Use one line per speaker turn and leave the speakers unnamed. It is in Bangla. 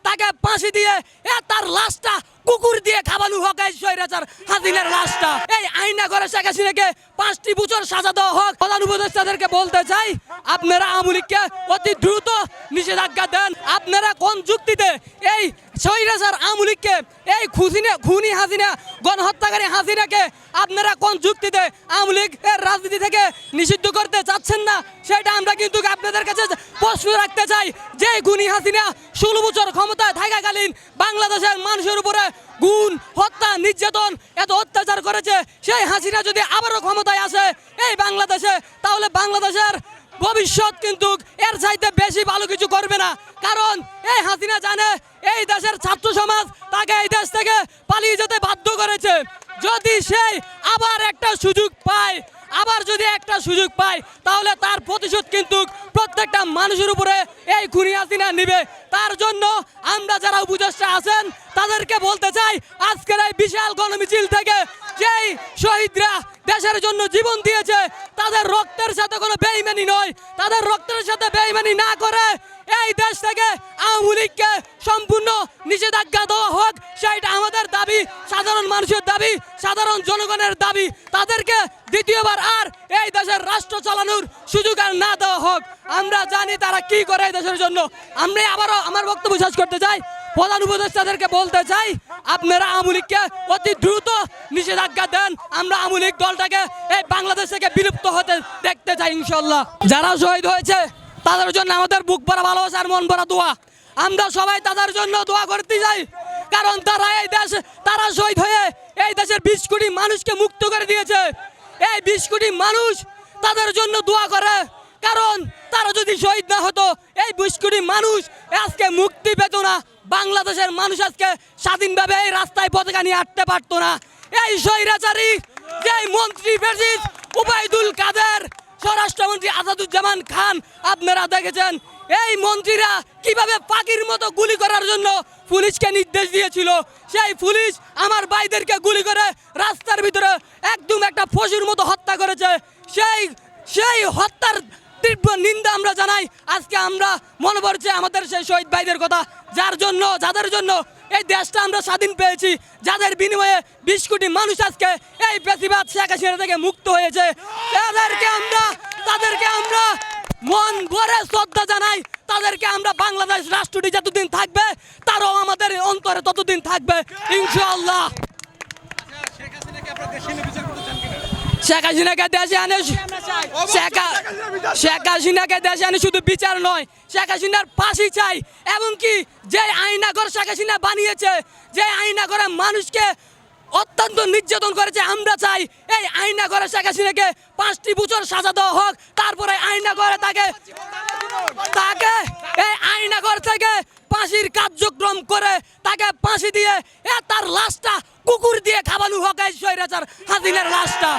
তাকে ফাঁসি দিয়ে তার লাশটা কুকুর দিয়ে খাওয়ানো হোক এই স্বৈরাচার হাসিনার লাশটা। এই আইনা করে শেখ হাসিনাকে 5টি বছর সাজা দেওয়া হোক। প্রধান উপদেষ্টাদেরকে বলতে চাই, আপনারা আওয়ামী লীগকে অতি দ্রুত নিষেধাজ্ঞা দেন। আপনারা কোন যুক্তিতে এই স্বৈরাচার আওয়ামী লীগকে, এই খুনি হাসিনা, গণহত্যাকারী হাসিনাকে আপনারা কোন যুক্তিতে আওয়ামী লীগের রাজনীতি থেকে নিষিদ্ধ করতে চাচ্ছেন না, সেটা আমরা কিন্তু আপনাদের কাছে প্রশ্ন রাখতে চাই। যে খুনি হাসিনা 16 বছর ক্ষমতায় থাকাকালীন বাংলাদেশের মানুষের উপরে গুণ, হত্যা, নির্যাতন, এত অত্যাচার করেছে, সেই হাসিনা যদি আবারও ক্ষমতায় আসে এই বাংলাদেশে, তাহলে বাংলাদেশের ভবিষ্যৎ কিন্তু এর চাইতে বেশি ভালো কিছু করবে না। কারণ এই হাসিনা জানে এই দেশের ছাত্র সমাজ তাকে এই দেশ থেকে পালিয়ে যেতে বাধ্য করেছে। যদি সেই আবার একটা সুযোগ পায়, তাহলে তার প্রতিশোধ কিন্তু প্রত্যেকটা মানুষের উপরে এই খুনি হাসিনা নিবে। তার জন্য আমরা যারা উপদেষ্টা আছেন তাদেরকে বলতে চাই, আজকের এই বিশাল গণমিছিল থেকে যেই শহীদরা দেশের জন্য জীবন দিয়েছে তাদের রক্তের সাথে কোনো বেইমানি নয়, তাদের রক্তের সাথে বেইমানি না করে এই দেশ থেকে আওয়ামী লীগকে সম্পূর্ণ নিষেধাজ্ঞা দেওয়া হোক। সেইটা আমাদের দাবি, সাধারণ মানুষের দাবি, সাধারণ জনগণের দাবি। তাদেরকে দ্বিতীয়বার আর এই দেশের রাষ্ট্র চালানোর সুযোগ আর না দেওয়া হোক। আমরা জানি তারা কি করে এই দেশের জন্য। আমরা আবারও আমার বক্তব্য শেষ করতে চাই, প্রধান উপদেষ্টাদেরকে বলতে চাই, আপনারা আওয়ামী লীগকে অতি দ্রুত নিষেধাজ্ঞা দেন। আমরা আওয়ামী লীগ দলটাকে এই বাংলাদেশ থেকে বিলুপ্ত হতে দেখতে চাই ইনশাল্লাহ। যারা শহীদ হয়েছে তাদের জন্য আমাদের বুক ভরা ভালোবাসা আর মন ভরা দোয়া। আমরা সবাই তাদের জন্য দোয়া করতে চাই, কারণ তারা শহীদ হয়ে এই দেশের 20 কোটি মানুষকে মুক্ত করে দিয়েছে। এই 20 কোটি মানুষ তাদের জন্য দোয়া করে, কারণ তারা যদি শহীদ না হতো এই 20 কোটি মানুষ আজকে মুক্তি পেত না। বাংলাদেশের মানুষ আজকে স্বাধীনভাবে এই রাস্তায় পতাকা নিয়ে হাঁটতে পারতো না। এই স্বৈরাচারী যে মন্ত্রী ফেসিস্ট ওবায়দুল কাদের, স্বরাষ্ট্রমন্ত্রী আসাদুজ্জামান খান, আপনারা দেখেছেন এই মন্ত্রীরা কিভাবে পাখির মতো গুলি করার জন্য পুলিশকে নির্দেশ দিয়েছিল। সেই পুলিশ আমার ভাইদেরকে গুলি করে রাস্তার ভিতরে একদম একটা পশুর মতো হত্যা করেছে। সেই হত্যার তীব্র নিন্দা আমরা জানাই। আজকে আমরা মনে পড়ছে আমাদের সেই শহীদ ভাইদের কথা, যাদের জন্য এই দেশটা আমরা স্বাধীন পেয়েছি, যাদের বিনিময়ে 20 কোটি মানুষ আজকে এই বেশিরভাগ শেখ হাসিনা থেকে মুক্ত হয়েছে। তাদেরকে আমরা মন ভরে শ্রদ্ধা জানাই। তাদেরকে আমরা, বাংলাদেশ রাষ্ট্রটি যতদিন থাকবে তারাও আমাদের অন্তরে ততদিন থাকবে ইনশাআল্লাহ। শেখ হাসিনাকে দেশে আনে শুধু বিচার নয়, শেখ হাসিনার ফাঁসি চাই। এমনকি যে আইনাঘর শেখ হাসিনা বানিয়েছে, যে আইনাঘরে মানুষকে অত্যন্ত নির্যাতন করেছে, আমরা চাই এই আইনাঘরে শেখ হাসিনাকে 5টি বছর সাজা দেওয়া হোক। তারপরে আইনাঘরে তাকে এই আইনাঘর থেকে ফাঁসির কার্যক্রম করে তাকে ফাঁসি দিয়ে তার লাশটা কুকুর দিয়ে খাওয়ানো হোক এই স্বৈরাচার হাসিনার লাশটা।